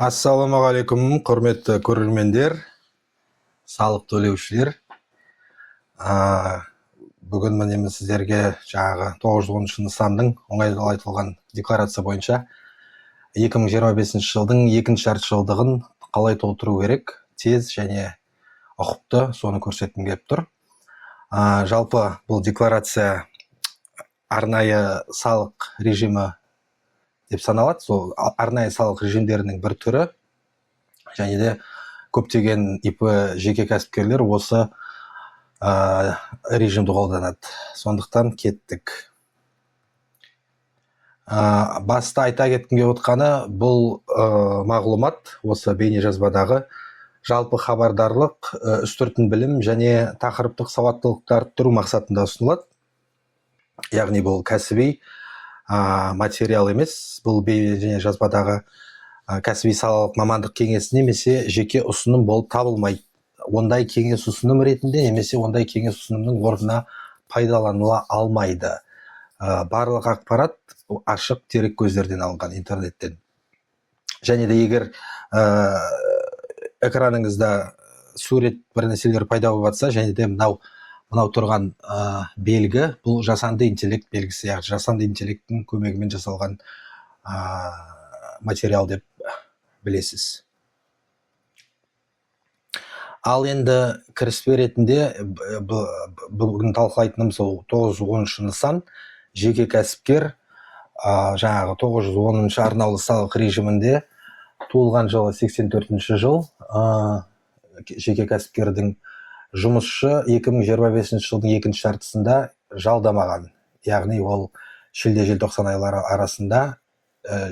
Ассалаумағалейкум, құрметті көрермендер, салық төлеушілер. А, Бүгін міне сіздерге жаңағы 910 нысанның оңайлатылған декларация бойынша 2025 жылдың екінші жартыжылдығын қалай толтыру керек, тез және ұқыпты, соны көрсеткім келіп тұр. Жалпы бұл декларация арнайы салық режимі деп саналады. Сол арнайы салық режимдерінің бір түрі, және де көптеген ИП жеке кәсіпкерлер осы режимді қолданады. Сондықтан кеттік. Баста айта кеткім келіп отқаны, бұл мағлұмат осы бейнежазбадағы жалпы хабардарлық, үстіртін білім және тақырыптық сауаттылықты арттыру мақсатында ұсынылады. Яғни бұл кәсіби материал емес, бұл бейнежазбадағы кәсіби салалық мамандық кеңесі немесе жеке ұсыным болып табылмайды. Ондай кеңес ұсыным ретінде немесе ондай кеңес ұсынымның орнына пайдаланыла алмайды. Барлық ақпарат ашық дерек көздерден алынған, интернеттен. Және де егер экраныңызда сурет бір нәрселер пайда болып жатса, және де мынау тұрған белгі, бұл жасанды интеллект белгісі, яғни жасанды интеллекттің көмегімен жасалған материал деп білесіз. Ал енді кіріспе ретінде бүгін талқылайтынымыз сол 910 нысан, жеке кәсіпкер жаңағы 910 арнаулы салық режимінде туылған жылы 84 жыл, жеке кәсіпкердің жұмысшы 2025 жылдың екінші жартысында жалдамаған. Яғни ол шілде-желтоқсан айлары арасында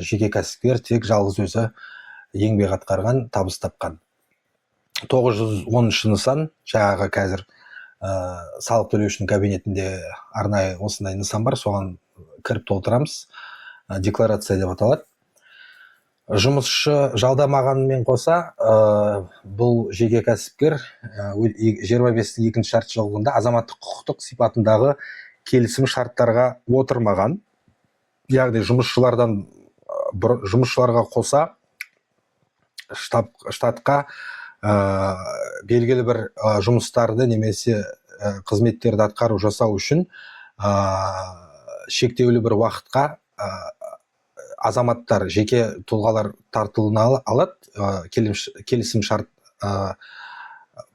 жеке кәсіпкер тек жалғыз өзі еңбек атқарған, табыс тапқан. 910 нысан, жаңағы қазір салық төлеушінің кабинетінде арнайы осындай нысан бар, соған кіріп толтырамыз. Декларация деп аталады. Жұмысшы жалдамағанымен қоса, бұл жеке кәсіпкер 25-дің екінші жартыжылдығында азаматтық құқықтық сипатындағы келісім шарттарға отырмаған. Яғни жұмысшыларға қоса штатқа белгілі бір жұмыстарды немесе қызметтерді атқару жасау үшін шектеулі бір уақытқа азаматтар, жеке тұлғалар тартылына алады келісім шарт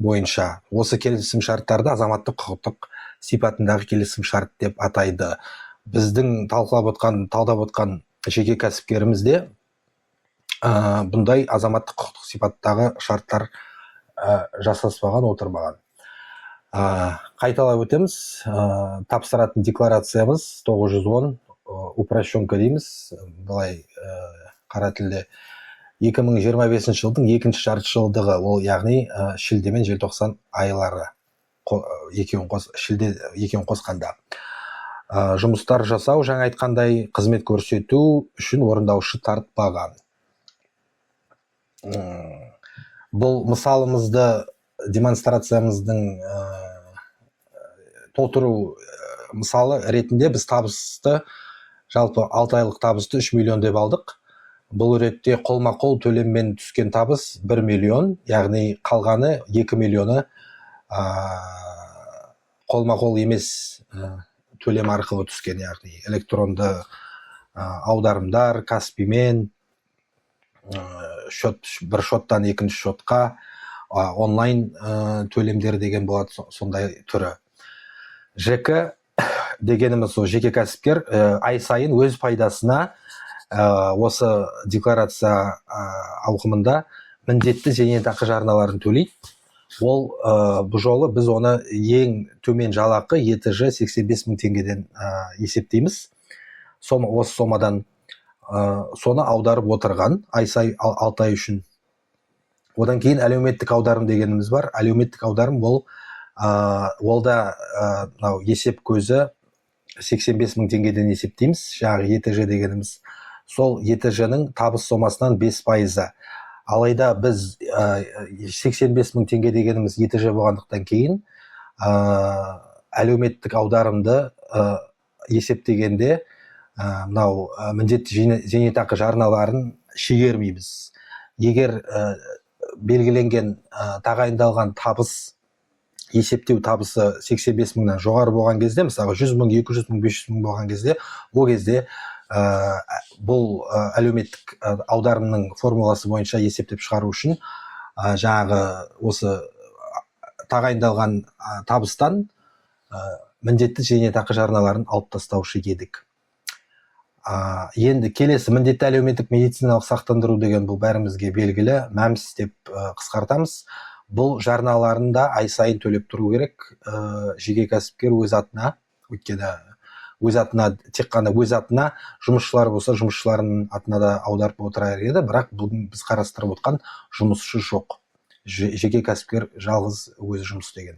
бойынша. Осы келісім шарттарды азаматтық құқықтық сипатындағы келісім шарт деп атайды. Біздің талдап отқан жеке кәсіпкерімізде бұндай азаматтық құқықтық сипаттағы шарттар жасаспаған, отырмаған. Қайталап өтеміз. Тапсыратын декларациямыз 910 упрощенка дейміз. Былай қара тілде 2025 жылдың екінші жартыжылдығы, ол яғни шілде мен желтоқсан айлары екеуін қосқанда. Жұмыстар жасау, жаңа айтқандай, қызмет көрсету үшін орындаушы тартпаған. Бұл мысалымызды, демонстрациямыздың толтыру мысалы ретінде біз табысты, жалпы 6 айлық табысты 3 миллион деп алдық. Бұл ретте қолма-қол төлеммен түскен табыс 1 миллион, яғни қалғаны 2 миллионы қолма-қол емес төлем арқылы түскен, яғни электронды аударымдар, Каспимен, бір шоттан екінші шотқа онлайн төлемдер деген болады, сондай түрі. ЖК дегеніміз жеке кәсіпкер ай сайын өз пайдасына осы декларация ауқымында міндетті зейнетақы жарналарын төлейді. Ол бұл жолы біз оны ең төмен жалақы ЕТЖ 85 мың теңгеден есептейміз. Осы сомадан соны аударып отырған ай сай 6 ай үшін. Одан кейін әлеуметтік аударым дегеніміз бар. Әлеуметтік аударым ол да есеп көзі 85 мың теңгеден есептейміз. Жаңағы ЕТЖ дегеніміз сол ЕТЖ-ның табыс сомасынан 5%. Алайда біз 85 мың теңге дегеніміз ЕТЖ болғандықтан кейін әлеуметтік аударымды есептегенде мынау міндетті зейнетақы жарналарын шегермейміз. егер белгіленген тағайындалған табыс, есептеу табысы 85 мыңнан жоғары болған кезде, мысалы 100 мың, 200 мың, 500 мың болған кезде, ол кезде бұл әлеуметтік аударымның формуласы бойынша есептеп шығару үшін жаңағы осы тағайындалған табыстан міндетті зейнетақы жарналарын алып тастаушы едік. Енді келесі міндетті әлеуметтік медициналық сақтандыру деген бұл бәрімізге белгілі, мәмс деп қысқартамыз. Бұл жарналарында ай сайын төлеп тұру керек жеке кәсіпкер өз атына, өйткені өз атына, тек қана өз атына, жұмысшылар болса жұмысшыларының атына да аударып отырар еді, бірақ бүгін біз қарастырып отқан жұмысшы жоқ. Жеке кәсіпкер жалғыз өзі жұмыс істеген,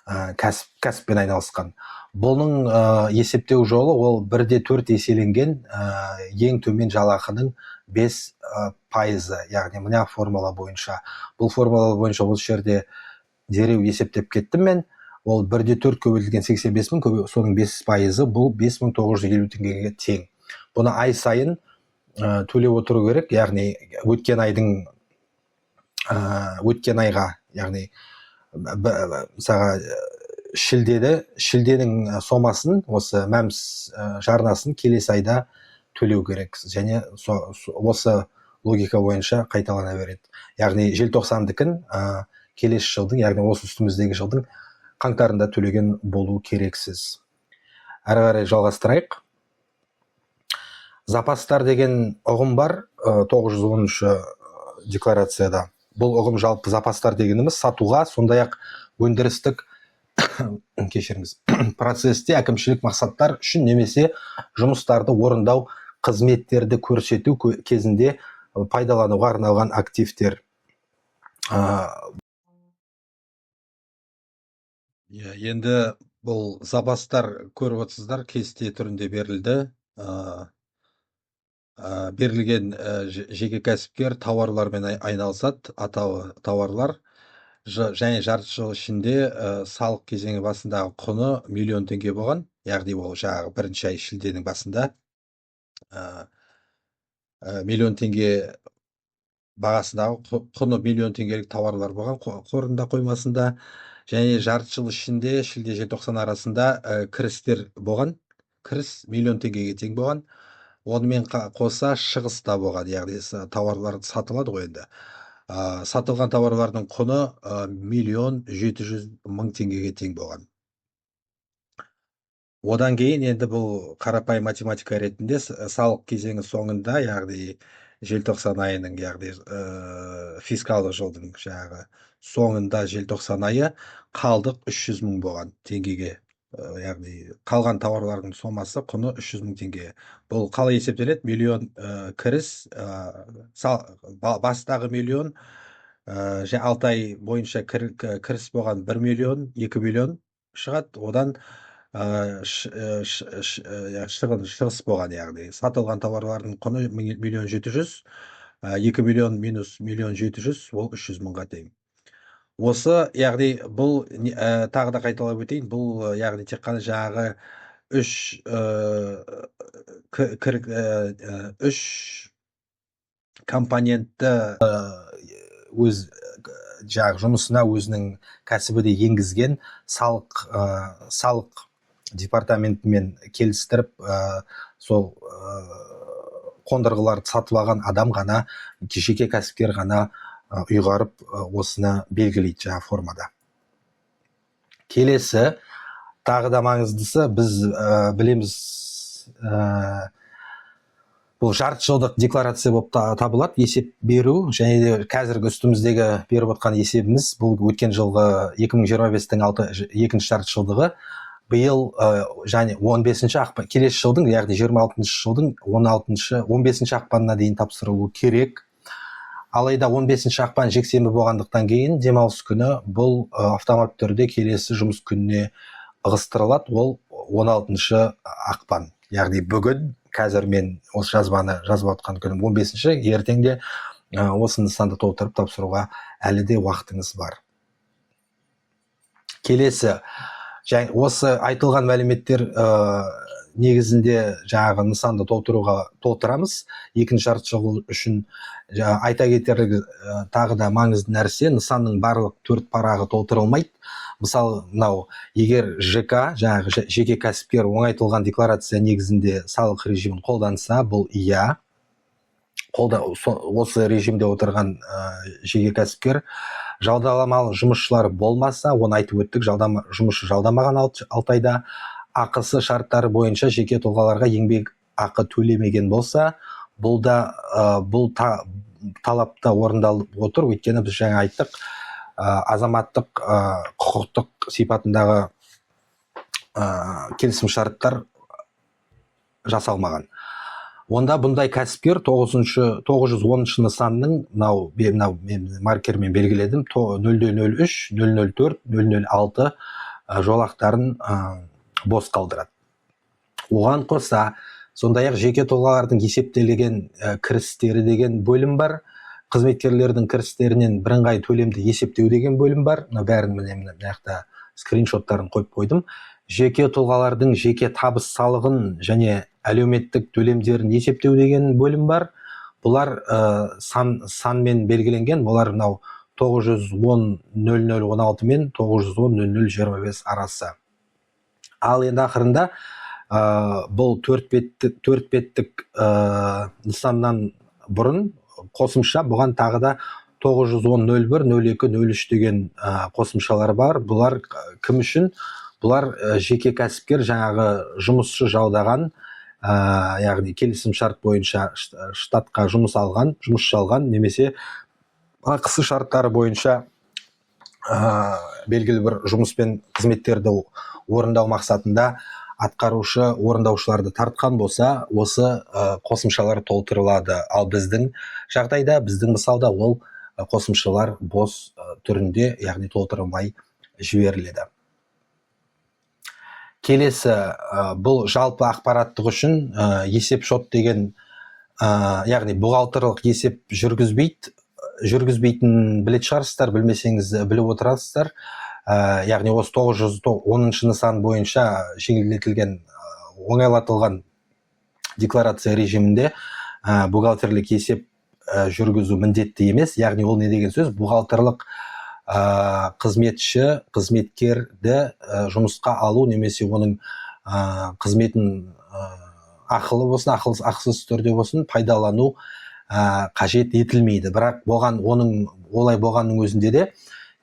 кәсіппен айналысқан. Бұның есептеу жолы ол 1/4 еселенген ең төмен жалақының 5%, яғни мына формула бойынша. Бұл формула бойынша осы жерде дереу есептеп кеттім мен. Ол 1/4 көбейтілген 85 мың, соның 5%, бұл 5950 теңгеге тең. Бұны ай сайын төлеп отыру керек, яғни өткен айға, яғни мысалға шілденің сомасын, осы мәмс жарнасын келесі айда төлеу керек, және осы логика бойынша қайталана береді. Яғни желтоқсандікін келесі жылдың, яғни осы үстіміздегі жылдың қаңтарында төлеген болу керексіз. Әрі қарай жалғастырайық. Запастар деген ұғым бар 910 декларацияда. Бұл ұғым жалпы запастар дегеніміз сатуға, сондай-ақ өндірістік процесте әкімшілік мақсаттар үшін немесе жұмыстарды орындау, қызметтерді көрсету кезінде пайдалануға арналған активтер. Енді бұл запастар көріп отырсыздар, кесте түрінде берілді. Берілген жеке кәсіпкер тауарлармен айналысады, атауы тауарлар, және жарты жыл ішінде салық кезеңі басындағы құны миллион теңге болған, яғни ол жаңағы бірінші ай шілденің басында миллион теңге бағасындағы құны миллион теңгелік тауарлар болған қорында қоймасында, және жарты жыл ішінде шілде желтоқсан арасында кірістер болған, кіріс миллион теңгеге тең болған. Онымен қоса шығыс та болған, яғни тауарлар сатылады ғой енді. Сатылған тауарлардың құны 1.700.000 теңгеге тең болған. Одан кейін енді бұл қарапайым математика ретінде салық кезеңі соңында, яғни желтоқсан айының, яғни фискалдық жылдың соңында желтоқсан айы қалдық 300 мың болған теңгеге. Яғни қалған тауарлардың сомасы құны 300 мың теңге. Бұл қалай есептеледі? Миллион кіріс, бастағы миллион, 6 ай бойынша кіріс болған 1 миллион, 2 миллион шығады, одан шығыс болған, яғни сатылған тауарлардың құны 1.700.000, 2 миллион минус 1.700.000, ол 300 мыңға тең. Осы, яғни бұл, тағы да қайталап өтейін, бұл яғни тек қана жаңағы үш компонентті өз жаңағы жұмысына өзінің кәсібі де енгізген салық департаментімен келістіріп, сол қондырғыларды сатып алған адам ғана, жеке кәсіпкер ғана ұйғарып осыны белгілейді жаңа формада. Келесі, тағы да маңыздысы, біз білеміз, бұл жарты жылдық декларация болып табылады, есеп беру, және де қазіргі үстіміздегі беріп отқан есебіміз, бұл өткен жылғы 2025-тің екінші жарты жылдығы, биыл және 15 ақпан, келесі жылдың, яғни 26 жылдың 15 ақпанына дейін тапсырылу керек. Алайда 15 ақпан жексенбі болғандықтан кейін демалыс күні бұл автомат түрде келесі жұмыс күніне ығыстырылады, ол 16 ақпан. Яғни бүгін, қазір мен осы жазбаны жазып отқан күнім 15, ертеңде осы нысанды толтырып тапсыруға әлі де уақытыңыз бар. Келесі, осы айтылған мәліметтер негізінде жаңағы нысанды толтырамыз. Екінші жартыжылдық үшін айта кетерлігі тағы да маңызды нәрсе, нысанның барлық 4 парағы толтырылмайды. Мысалы, мынау егер ЖК, жаңағы жеке кәсіпкер оңайтылған декларация негізінде салық режимін қолданса, бұл иә. Осы режимде отырған жеке кәсіпкер жалдамалы жұмысшылар болмаса, оны айтып өттік, жұмысшы жалдамаған 6 айда ақысы шарттары бойынша жеке тұлғаларға еңбек ақы төлемеген болса, бұл талапта орындалып отыр. Өйткені біз жаңа айттық, азаматтық құқықтық сипатындағы келісім шарттар жасалмаған. Онда бұндай кәсіпкер 910 нысанның мен маркермен белгіледім, 003, 004, 006 жолақтарын бос қалдырады. Оған қоса, сондай-ақ жеке тұлғалардың есептелген кірістері деген бөлім бар. Қызметкерлердің кірістерінен бірыңғай төлемді есептеу деген бөлім бар. Бәрін мына жақта скриншоттарын қойып қойдым. Жеке тұлғалардың жеке табыс салығын және әлеуметтік төлемдерін есептеу деген бөлім бар. Бұлар санмен белгіленген. Бұлар 910.0016 мен 910.0025 арасы. Ал енді ақырында бұл 4 беттік нысаннан бұрын қосымша бұған тағы да 910.01.02.03 деген қосымшалар бар. Бұлар кім үшін? Бұлар жеке кәсіпкер жаңағы жұмысшы жалдаған, яғни келісім шарт бойынша штатқа жұмысшы алған, немесе ақысы шарттары бойынша белгілі бір жұмыс пен қызметтерді орындау мақсатында атқарушы орындаушыларды тартқан болса, осы қосымшалар толтырылады. Ал біздің жағдайда, біздің мысалда ол қосымшалар бос түрінде, яғни толтырылмай жіберіледі. Келесі, бұл жалпы ақпараттық үшін есеп шот деген, яғни бухгалтерлік есеп жүргізбейтін білет шығарсыздар, білмесеңіз біліп отырасыздар. Яғни осы 910 нысан бойынша жеңілдетілген, оңайлатылған декларация режимінде бухгалтерлік есеп жүргізу міндетті емес. Яғни ол не деген сөз? Бухгалтерлік қызметкерді жұмысқа алу, немесе оның қызметін ақылы болсын, ақысыз түрде болсын пайдалану қажет етілмейді. Бірақ олай болғанның өзінде де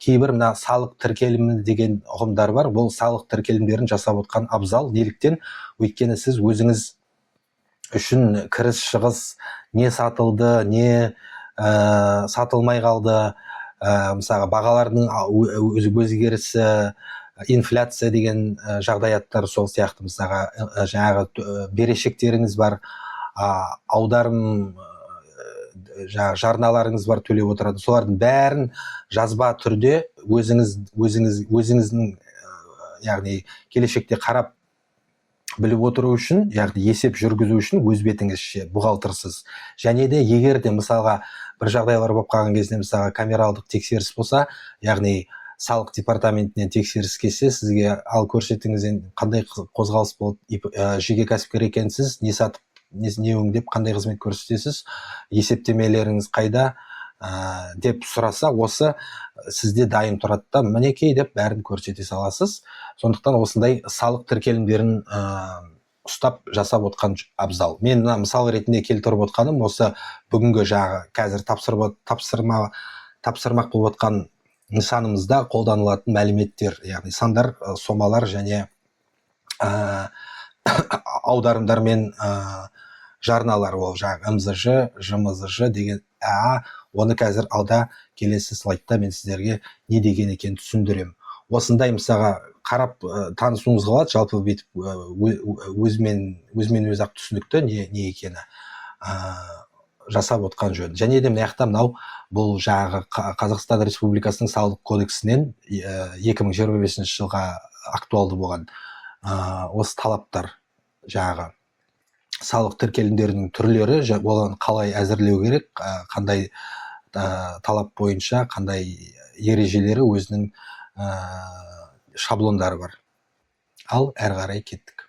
кейбір салық тіркелімі деген ұғымдар бар. Бұл салық тіркелімдерін жасап отқан абзал. Неліктен? Өйткені сіз өзіңіз үшін кіріс шығыс, не сатылды, не сатылмай қалды, мысалы бағалардың өзгерісі, инфляция деген жағдаяттар сол сияқты, мысалы жаңағы берешектеріңіз бар, аударым жарналарыңыз бар, төлеп отырады. Солардың бәрін жазба түрде өзіңіздің, яғни келешекте қарап біліп отыру үшін, яғни есеп жүргізу үшін өз бетіңізше, бухгалтерсыз. Және де егер де мысалға бір жағдайлар болып қалған кезде, мысалға камералдық тексеріс болса, яғни салық департаментінен тексеріс келсе, сізге ал көрсетіңіз, қандай қозғалыс болды, жеке кәсіпкер екенсіз, не сатып, не өңдеп, қандай қызмет көрсетесіз, есептемелеріңіз қайда деп сұраса, осы сізде дайын тұрады да, мінекей деп бәрін көрсете саласыз. Сондықтан осындай салық тіркелімдерін ұстап жасап отқан абзал. Мен мысал ретінде келтіріп отқаным осы бүгінгі қазір тапсырмақ болып отқан нысанымызда қолданылатын мәліметтер, яғни сандар, сомалар және аударымдар мен жарналар, ол МЗЖ, ЖМЗЖ деген. Оны қазір алда келесі слайдта мен сіздерге не деген екен түсіндірем. Осындай мысалға қарап танысуыңыз қалады, жалпы бетіп өзімен өзі ақ түсінікті не екені жасап отқан жөн. Және де мынау бұл Қазақстан Республикасының салық кодексінен 2025 жылға актуалды болған осы талаптар, салық тіркелімдерінің түрлері, оларды қалай әзірлеу керек, қандай талап бойынша, қандай ережелері, өзінің шаблондары бар. Ал әрі қарай кеттік.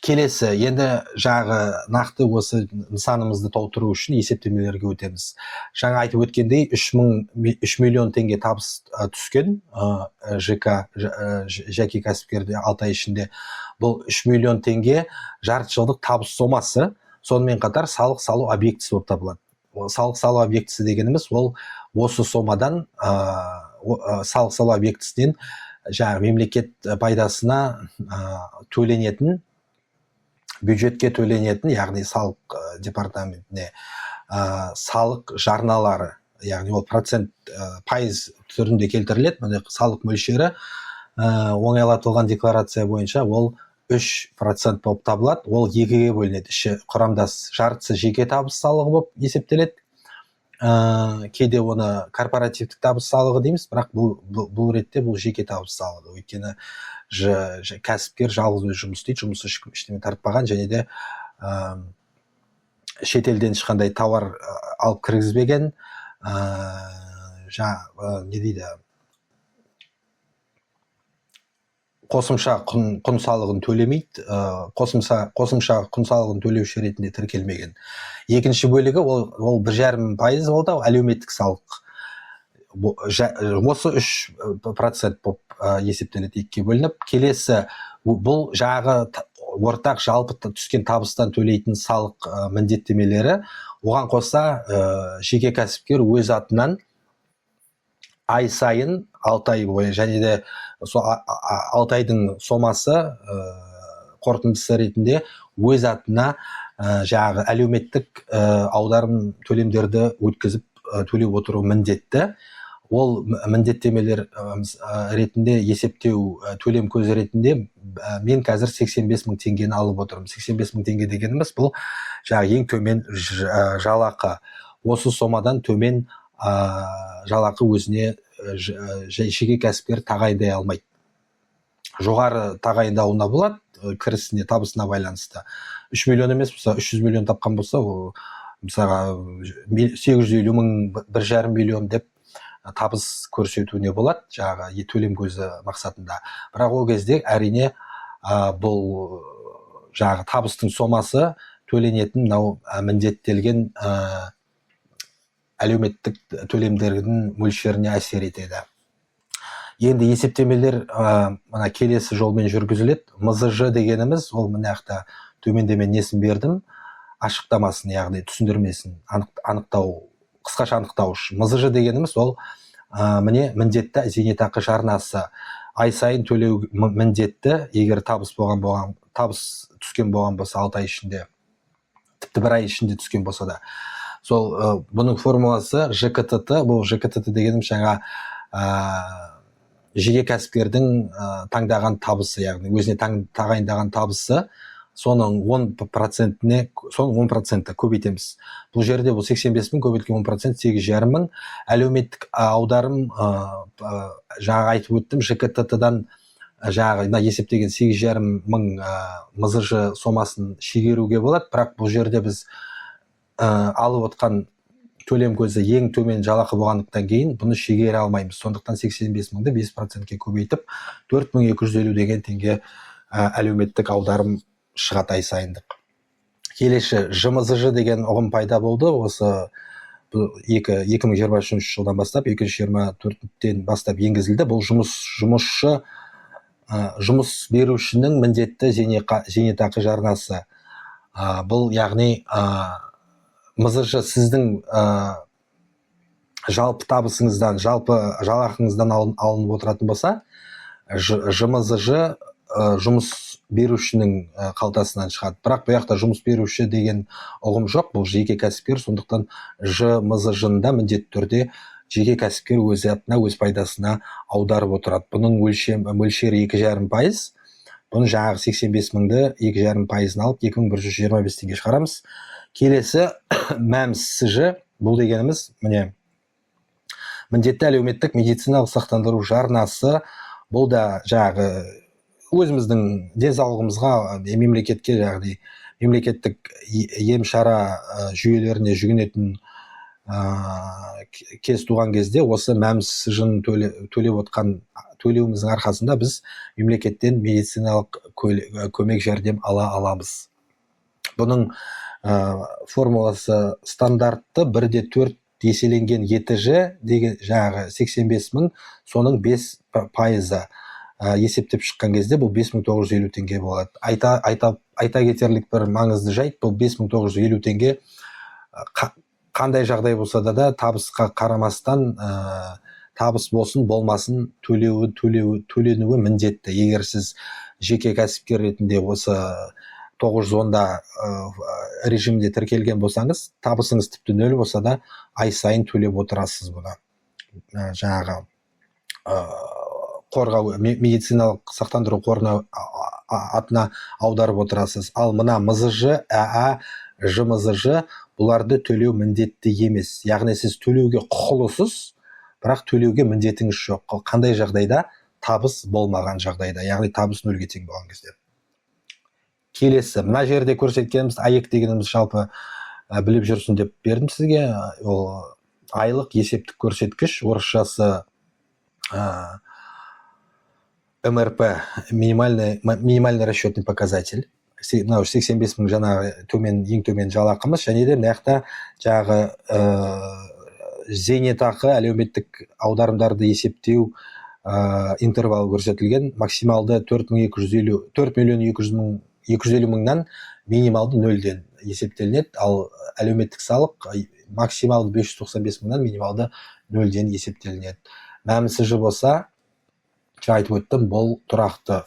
Келесі, енді жағы нақты осы нысанымызды толтыру үшін есептемелерге өтеміз. Жаңа айтып өткендей 3 миллион теңге табыс түскен жеке кәсіпкерде 6 ай ішінде. Бұл 3 миллион теңге жарты жылдық табыс сомасы, сонымен қатар салық салу объектісі болып табылады. Салық салу объектісі дегеніміз ол осы сомадан салық салу объектісінен жаңағы мемлекет пайдасына төленетін, бюджетке төленетін, яғни салық департаментіне салық жарналары, яғни ол процент пайыз түрінде келтіріледі. Міне салық мөлшері оңайлатылған декларация бойынша ол 3% болып табылады. Ол екіге бөлінеді. Іші құрамдас, жартысы жеке табыс салығы болып есептеледі. Кейде оны корпоративтік табыс салығы дейміз, бірақ бұл ретте бұл жеке табыс салығы. Өйткені кәсіпкер жалғыз өзі жұмыс істейді, жұмысы ештеңе тартпаған, және де шетелден ешқандай тауар алып кіргізбеген, не дейді, қосымша құн салығын төлемейді, қосымша құн салығын төлеуші ретінде тіркелмеген. Екінші бөлігі ол 1,5% болды, әлеуметтік салық. Осы 3% болып есептеледі, екіге бөлініп. Келесі, бұл жағы ортақ жалпы түскен табыстан төлейтін салық міндеттемелері. Оған қоса жеке кәсіпкер өз атынан ай сайын 6 ай бойы, және де 6 айдың сомасы қорытындысы ретінде өз атына жағы әлеуметтік аударым төлемдерді өткізіп төлеп отыру міндетті. Ол міндеттемелер ретінде есептеу төлем көзі ретінде мен қазір 85 мың теңгені алып отырмын. 85 мың теңге дегеніміз бұл ең төмен жалақы. Осы сомадан төмен жалақы өзіне жеке кәсіпкер тағайындай алмайды. Жоғары тағайындауына болады, кірісіне, табысына байланысты. 3 миллион емес болса, 300 миллион тапқан болса, мысалға 850 мың, 1,5 миллион деп табыс көрсетуіне болады, жаңағы төлем көзі мақсатында. Бірақ ол кезде әрине бұл жаңағы табыстың сомасы төленетін міндеттелген әлеуметтік төлемдердің мөлшеріне әсер етеді. Енді есептемелер келесі жолмен жүргізіледі. МЗЖ дегеніміз, ол мынақта төменде мен несін бердім, ашықтамасын, яғни түсіндірмесін анықтау, қысқаша анықтауыш. МЗЖ дегеніміз ол міне міндетті зейнетақы жарнасы. Ай сайын төлеу міндетті, егер табыс түскен болған болса 6 ай ішінде, тіпті 1 ай ішінде түскен болса да. Сол бұның формуласы ЖКТТ. Бұл ЖКТТ дегеніміз жаңа жеке кәсіпкердің таңдаған табысы, яғни өзіне тағайындаған табысы, соның 10%-ті көбейтеміз. Бұл жерде бұл 85 мың көбейткен 10%, 8,5 мың. Әлеуметтік аударым, жаңа айтып өттім, ЖКТТ-дан жаңа есептеген 8,5 мың МЗЖ сомасын шегеруге болады, бірақ бұл жерде біз алып отқан төлем көзі ең төмен жалақы болғандықтан кейін бұны шегере алмаймыз. Сондықтан 85 мыңды 5%-ке көбейтіп 4250 деген теңге әлеуметтік аударым шығады ай сайындық. Келесі, ЖМЗЖ деген ұғым пайда болды. Осы 2023 жылдан бастап, 2024-тен бастап енгізілді. Бұл жұмыс берушінің міндетті зейнетақы жарнасы. Бұл яғни МЗЖ сіздің жалпы табысыңыздан, жалпы жалақыңыздан алынып отыратын болса, ЖМЗЖ жұмыс берушінің қалтасынан шығады. Бірақ бұл жақта жұмыс беруші деген ұғым жоқ, бұл жеке кәсіпкер, сондықтан ЖМЗЖ-да міндетті түрде жеке кәсіпкер өз атына, өз пайдасына аударып отырады. Бұның мөлшері 2,5%. Бұны жаңағы 85 мыңды 2,5%-ын алып 2125 теңге шығарамыз. Келесі МәмСЖ, бұл дегеніміз міне міндетті әлеуметтік медициналық сақтандыру жарнасы. Бұл да жаңағы өзіміздің денсаулығымызға, мемлекетке, яғни мемлекеттік ем-шара жүйелеріне жүгінетін кез туған кезде осы МәмСЖ-ны төлеп төлеуіміздің арқасында біз мемлекеттен медициналық көмек жәрдем ала аламыз. Бұның формуласы стандартты 1/4 еселенген ЕТЖ деген жаңағы 85 мың, соның 5% есептеп шыққан кезде бұл 5950 теңге болады. Айта кетерлік бір маңызды жайт, бұл 5950 теңге қандай жағдай болса да табысқа қарамастан табыс болсын болмасын төленуі міндетті. Егер сіз жеке кәсіпкер ретінде осы 910-да режимде тіркелген болсаңыз, табысыңыз тіпті 0 болса да ай сайын төлеп отырасыз бұны. Жаңағы қорғау, медициналық сақтандыру қорына атына аударып отырасыз. Ал мына МЗЖ, АА, ЖМЗЖ бұларды төлеу міндетті емес. Яғни сіз төлеуге құқылысыз, бірақ төлеуге міндетіңіз жоқ. Қандай жағдайда? Табыс болмаған жағдайда, яғни табыс 0-ге тең болған кезде. Келесі, мына жерде көрсеткеніміз АЕК дегеніміз жалпы біліп жүрсін деп бердім сізге. Ол айлық есептік көрсеткіш, орысшасы МРП, минимальный расчетный показатель. 85 мың жаңағы ең төмен жалақымыз, және де мына жағы зейнетақы, әлеуметтік аударымдарды есептеу интервалы көрсетілген. Максималды 4.250 мыңнан минималды 0-ден есептелінеді, ал әлеуметтік салық максималды 595 мыңнан минималды 0-ден есептелінеді. МСЖ болса, айтып өттім, бұл тұрақты.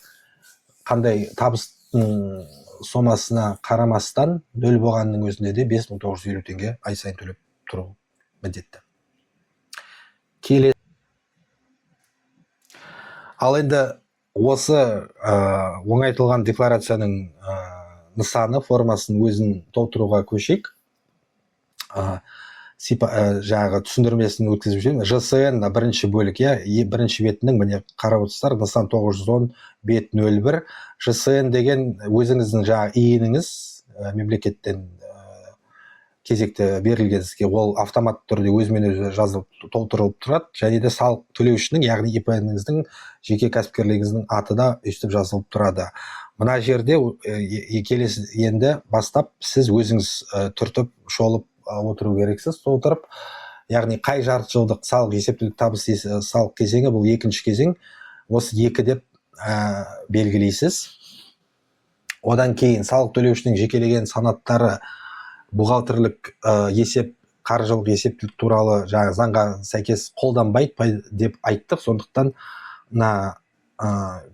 Қандай табыстың сомасына қарамастан 0 болғанның өзінде де 5950 теңге ай сайын төлеп тұру міндетті. Ал енді осы оңайтылған декларацияның нысаны, формасын өзін толтыруға көшейік. Жаңағы түсіндірмесін өткізіп жүрмін. ЖСН бірінші бөлік, бірінші бетінің, міне қарап отырсыздар, нысан 910 бет 01. ЖСН деген өзіңіздің жаңағы иініңіз мемлекеттен кезекті берілген сізге, ол автоматты түрде өзімен өзі жазылып толтырылып тұрады, және де салық төлеушінің, яғни ИП-ніңіздің, жеке кәсіпкерлігіңіздің аты да өстіп жазылып тұрады. Мына жерде келесі енді бастап сіз өзіңіз түртіп шолып отыру керексіз. Толтырып, яғни қай жарты жылдық салық есептілік табыс салық кезеңі, бұл екінші кезең, осы 2 деп белгілейсіз. Одан кейін салық төлеушінің жекелеген санаттары, бухгалтерлік есеп, қаржылық есептілік туралы жаңа заңға сәйкес қолданбайды деп айттық. Сондықтан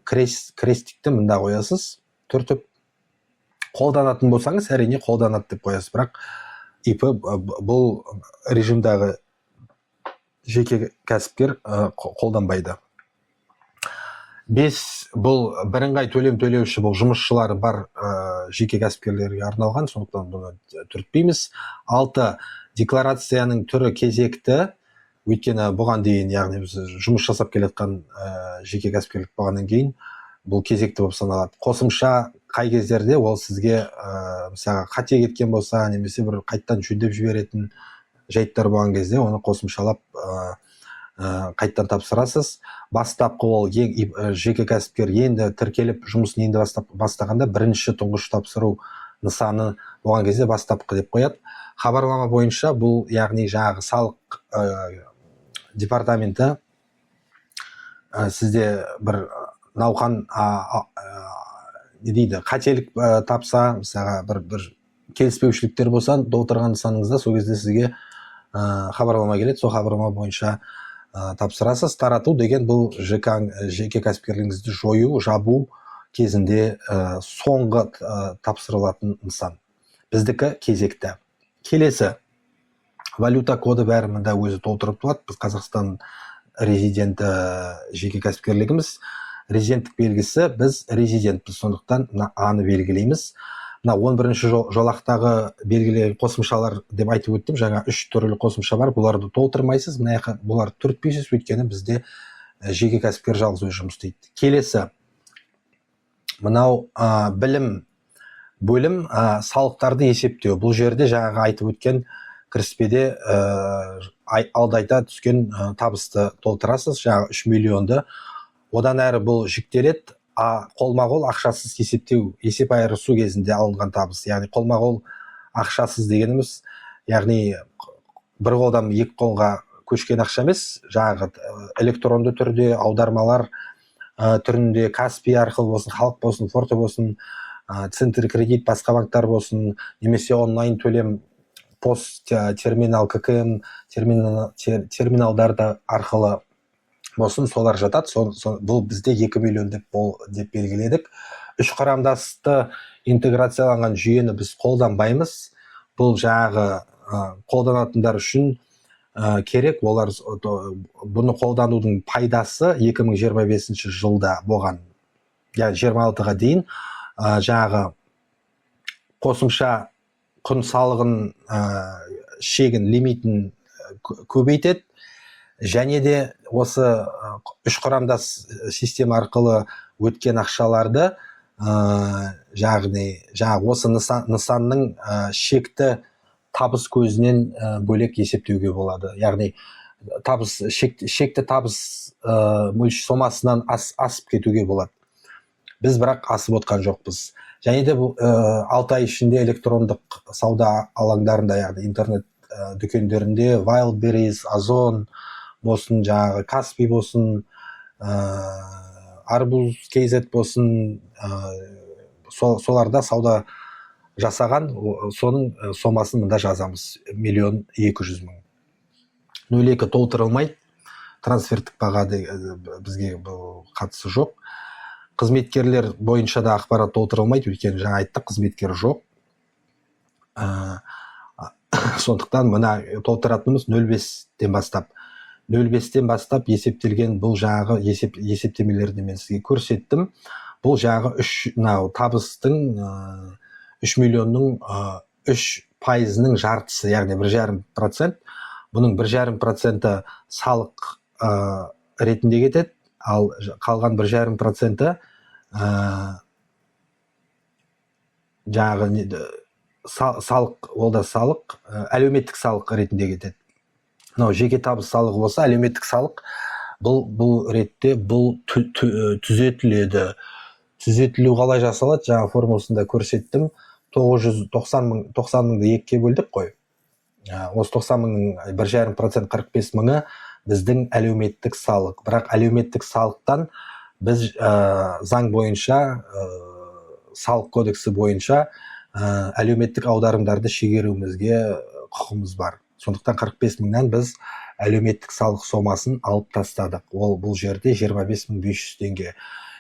крестикті мында қоясыз. Түртіп қолданатын болсаңыз, әрине қолданады деп қоясыз. Бірақ ИП бұл режимдағы жеке кәсіпкер қолданбайды. 5 бұл бірыңғай төлем төлеуші, бұл жұмысшылары бар жеке кәсіпкерлерге арналған, сондықтан бұны түртпейміз. 6 декларацияның түрі кезекті, өйткені бұған дейін, яғни біз жұмыс жасап келетқан жеке кәсіпкерлік болғаннан кейін бұл кезекті болып саналады. Қосымша қай кездерде ол сізге мысалы қате кеткен болса, немесе бір қайттан жөндеп жіберетін жайттар болған кезде оны қосымшалап қайттан тапсырасыз. Бастапқы ол жеке кәсіпкер енді тіркеліп жұмысын енді бастағанда бірінші тұңғыш тапсыру нысаны болған кезде бастапқы деп қояды. Хабарлама бойынша бұл, яғни жаңағы салық департаменті сізде бір науқан қателік тапса, мысалға бір келіспеушіліктер болса, толтырған нысаныңызда сол кезде сізге хабарлама келеді, сол хабарлама бойынша тапсырасыз. Тарату деген бұл жеке кәсіпкерлігіңізді жою, жабу кезінде соңғы тапсырылатын нысан. Біздікі кезекті. Келесі, валюта коды бәрі мында өзі толтырып тұрады. Біз Қазақстан резиденті жеке кәсіпкерлігіміз. Резиденттік белгісі, біз резидентпіз, сондықтан аны белгілейміз. 11-ші жолақтағы белгілі қосымшалар деп айтып өттім. Жаңа 3 түрлі қосымша бар, бұларды толтырмайсыз. Бұлар түртпейсіз, өйткені бізде жеке кәсіпкер жалғыз өз жұмыс істейді. Келесі, мынау білім бөлім салықтарды есептеу. Бұл жерде жаңағы айтып өткен кіріспеде алдайда түскен табысты толтырасыз. Жаңағы 3 миллионды одан әрі бұл жүктеледі, қолма-қол ақшасыз есеп айырысу кезінде алынған табыс. Яғни қолма-қол ақшасыз дегеніміз, яғни бір қолдан екі қолға көшкен ақша емес, жаңағы электронды түрде аудармалар түрінде, Каспий арқылы болсын, халық болсын, форте болсын, Центр кредит, басқа банктар болсын, немесе онлайн төлем, пост терминал, ККМ терминалдарды арқылы болсын, солар жатады. Бұл бізде 2 миллион деп белгіледік. Үш құрамдасты интеграцияланған жүйені біз қолданбаймыз. Бұл жаңағы қолданатындар үшін керек. Олар бұны қолданудың пайдасы 2025 жылда болған, яғни 26-ға дейін жаңағы қосымша құн салығын шегін, лимитін көбейтеді, және де осы үш құрамдас система арқылы өткен ақшаларды жаңағы осы нысанның шекті табыс көзінен бөлек есептеуге болады. Яғни шекті табыс сомасынан асып кетуге болады. Біз бірақ асып отқан жоқпыз. Және де бұл 6 ай ішінде электрондық сауда алаңдарында, яғни интернет дүкендерінде Wildberries, Озон болсын, жаңағы Каспий болсын, Арбуз, KZ болсын, соларда сауда жасаған, соның сомасын мұнда жазамыз, 1 200 000. 02 толтырылмайды, трансферттік баға бізге қатысы жоқ. Қызметкерлер бойынша да ақпарат толтырылмайды, өйткені жаңа айттық, қызметкер жоқ. Сондықтан мына толтыратынымыз 05-тен бастап. 05-тен бастап есептелген бұл жаңағы есептемелерді мен сізге көрсеттім. Бұл жаңағы табыстың 3 миллионның 3%-ның жартысы, яғни 1,5%. Бұның 1,5% салық ретінде кетеді, ал қалған 1,5% жаңағы салық, ол да салық, әлеуметтік салық ретінде кетеді. Мынау жеке табыс салығы болса, әлеуметтік салық бұл ретте бұл түзетіледі. Түзетілу қалай жасалады? Жаңа формуласында көрсеттім. 990 000-ды 2-ке бөлдік қой. Осы 90 000-ның 1,5% 45 000-ы біздің әлеуметтік салық. Бірақ әлеуметтік салықтан біз заң бойынша, салық кодексі бойынша әлеуметтік аударымдарды шегеруімізге құқымыз бар. Сондықтан 45 000-нан біз әлеуметтік салық сомасын алып тастадық. Бұл жерде 25 500 теңге.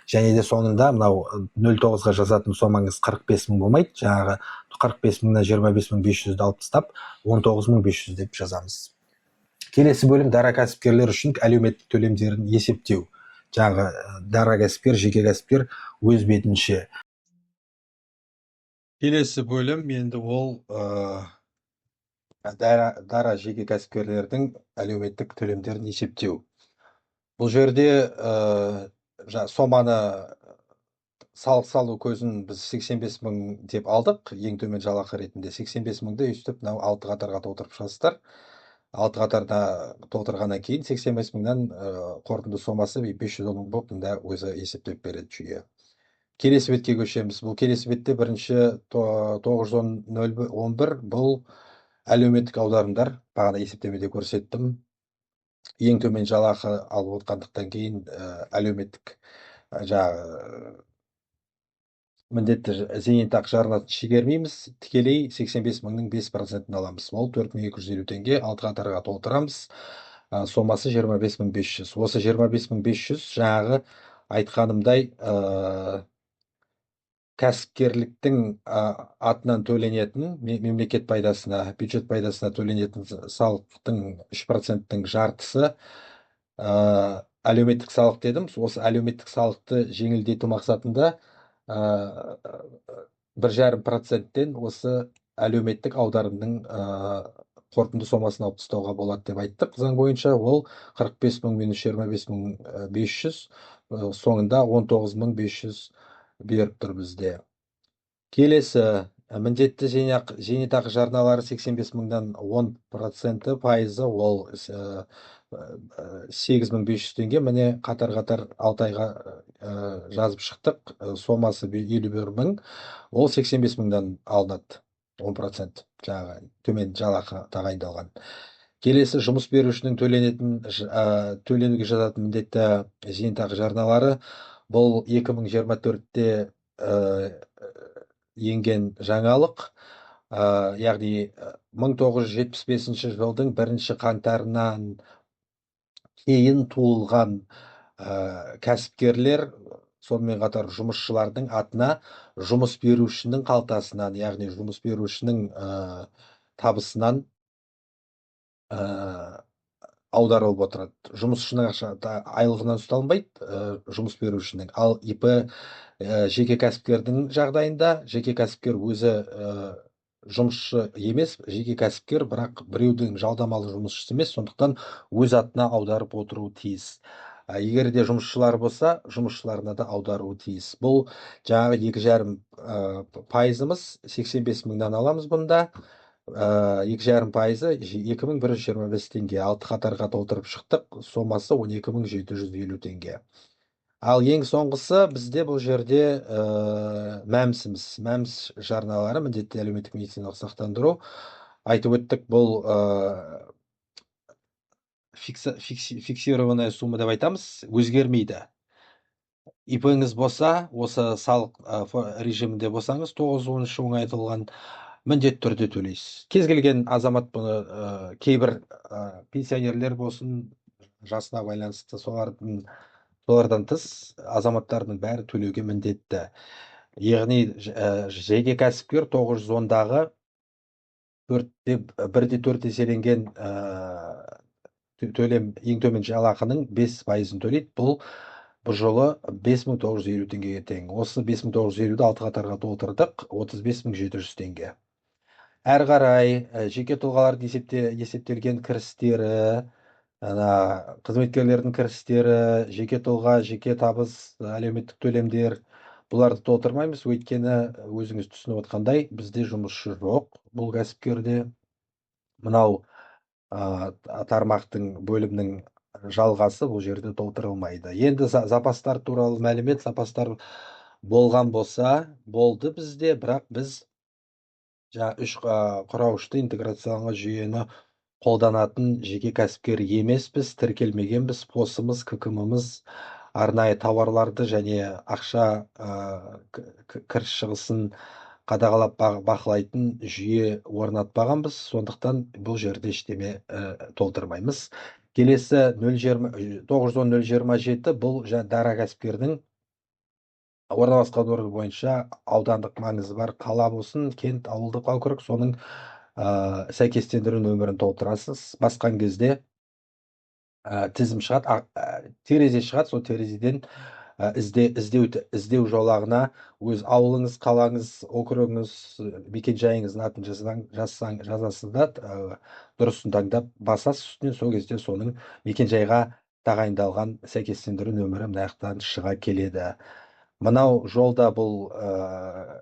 Және де соңында мынау 09-ға жазатын сомаңыз 45 000 болмайды. Жаңағы 45 000-нан 25 500-ді алып тастап, 19 500 деп жазамыз. Келесі бөлім дара кәсіпкерлер үшін әлеуметтік төлемдерін есептеу. Жаңағы дара кәсіпкер, жеке кәсіпкер өз бетінше. Келесі бөлім енді ол дара жеке кәсіпкерлердің әлеуметтік төлемдерін есептеу. Бұл жерде соманы салық салу көзін біз 85 000 деп алдық, ең төмен жалақы ретінде. 85 000-ды үстіп 6 қатарға толтырып шығасыздар. 6 қатарда толтырғаннан кейін 85 000-нан қорытынды сомасы 500 000 болып, мұнда өзі есептеп береді жүйе. Келесі бетке көшеміз. Бұл келесі бетте бірінші 910.11 бұл әлеуметтік аударымдар. Бағана есептемеде көрсеттім. Ең төмен жалақы алып отқандықтан кейін әлеуметтік міндетті зейнетақы жарнасын шегермейміз. Тікелей 85 000-ның 5%-ын аламыз. Ол 4250 теңге 6 қатарға толтырамыз. Сомасы 25 500. Осы 25 500 жаңағы айтқанымдай кәсіпкерліктің атынан төленетін, мемлекет пайдасына, бюджет пайдасына төленетін салықтың 3%-ның жартысы әлеуметтік салық дедім. Осы әлеуметтік салықты жеңілдету мақсатында 1,5%-тен осы әлеуметтік аударымның қорытынды сомасын алып тастауға болады деп айттық. Заң бойынша ол 45 000 минус 25 500, соңында 19 500 беріп тұр бізде. Келесі міндетті зейнетақы жарналары 85 000-дан 10% пайызы, ол 8.500 теңге. Міне қатар-қатар 6 айға жазып шықтық. Сомасы 51.000. Ол 85.000-дан алынады. 10% жаңағы төмен жалақы тағайындалған. Келесі, жұмыс берушінің төленуге жататын міндетті зейнетақы жарналары. Бұл 2024-те енген жаңалық. Яғни 1975 жылдың 1 қаңтарынан кейін туылған кәсіпкерлер, сонымен қатар жұмысшылардың атына жұмыс берушінің қалтасынан, яғни жұмыс берушінің табысынан аударылып отырады. Жұмысшының айлығынан ұсталынбайды, жұмыс берушінің. Ал ИП жеке кәсіпкердің жағдайында, жеке кәсіпкер өзі жұмысшы емес, жеке кәсіпкер, бірақ біреудің жалдамалы жұмысшысы емес, сондықтан өз атына аударып отыруы тиіс. Егер де жұмысшылар болса, жұмысшыларына да аударуы тиіс. Бұл жаңағы 2,5%, 85.000-дан аламыз бұнда. 2,5%, 2.125 теңге. 6 қатарға толтырып шықтық. Сомасы 12.750 теңге. Ал ең соңғысы бізде бұл жерде мәмс жарналары, міндетті әлеуметтік медициналық сақтандыру. Айтып өттік, бұл фиксированная сумма деп айтамыз, өзгермейді. ИП-ңіз болса, осы салық режимінде болсаңыз, 9-10 оңайтылған, міндетті түрде төлейсіз. Кез келген азамат бұны, кейбір пенсионерлер болсын, жасына байланысты солардан тыс азаматтардың бәрі төлеуге міндетті. Яғни жеке кәсіпкер 910-дағы 1,4 еселенген төлем, ең төмен жалақының 5%-ын төлейді. Бұл жолы 5.950 теңгеге тең. Осы 5.950-ді 6 қатарға толтырдық, 35.700 теңге. Әр қарай жеке тұлғалардың есептелген кірістері, қызметкерлердің кірістері, жеке тұлға, жеке табыс, әлеуметтік төлемдер, бұларды толтырмаймыз, өйткені өзіңіз түсініп отқандай, бізде жұмысшы жоқ бұл кәсіпкерде. Мынау тармақтың бөлімнің жалғасы бұл жерде толтырылмайды. Енді запастар туралы мәлімет, запастар болған болса, болды бізде, бірақ біз 3 құрауышты интеграцияланған жүйені қолданатын жеке кәсіпкер емеспіз, тіркелмегенбіз. посымыз, ККМ-мыз арнайы тауарларды және ақша кіріс шығысын қадағалап бақылайтын жүйе орнатпағанбыз, сондықтан бұл жерде ештеме толтырмаймыз. Келесі 910-027, бұл дара кәсіпкердің орналасқан орны бойынша аудандық маңызы бар қала болсын, кент, ауылдық округ, соның сәйкестендіру нөмірін толтырасыз. Басқан кезде тізім шығады, терезе шығады, сол терезеден іздеу жолағына өз ауылыңыз, қалаңыз, округіңіз, мекен-жайыңыздың атын жазасыз да, дұрысын таңдап басасыз үстінен, сол кезде соның мекен-жайға тағайындалған сәйкестендіру нөмірі мына жақтан шыға келеді. Мынау жолда бұл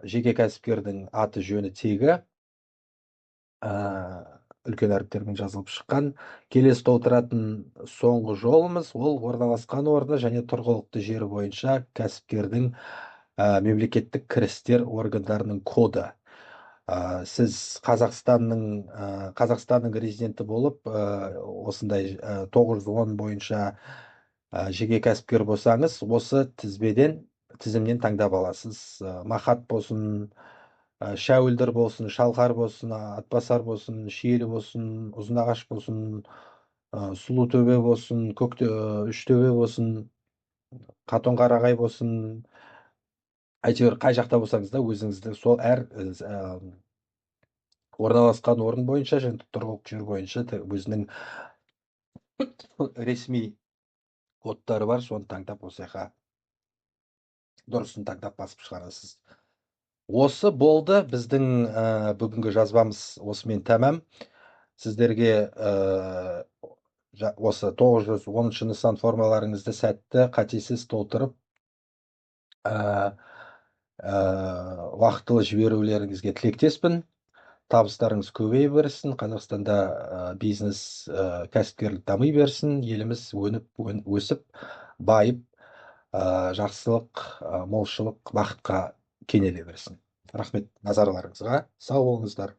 жеке кәсіпкердің аты жөні тегі үлкен әріптермен жазылып шыққан. Келесі толтыратын соңғы жолымыз, ол орналасқан орны және тұрғылықты жері бойынша кәсіпкердің мемлекеттік кірістер органдарының коды. Сіз Қазақстанның резиденті болып, осындай 910 бойынша жеке кәсіпкер болсаңыз, осы тізімнен таңдап аласыз. Махат болсын, Шәуілдір болсын, Шалқар болсын, Атбасар болсын, Шиелі болсын, Ұзынағаш болсын, Сұлутөбе болсын, Үштөбе болсын, Қатонқарағай болсын, әйтеуір қай жақта болсаңыз да өзіңізді сол әр орналасқан орын бойынша және тұрғылықты жер бойынша өзінің ресми кодтары бар, соны таңдап осыға дұрысын таңдап басып шығарасыз. Осы болды біздің бүгінгі жазбамыз, осымен тәмам. Сіздерге осы 910 нысан формаларыңызды сәтті, қатесіз толтырып уақытылы жіберулеріңізге тілектеспін. табыстарыңыз көбейе берсін, Қазақстанда бизнес, кәсіпкерлік дами берсін, еліміз өсіп, байып, жақсылық, молшылық, бақытқа кенеле берсін. Рахмет назарларыңызға. Сау болыңыздар.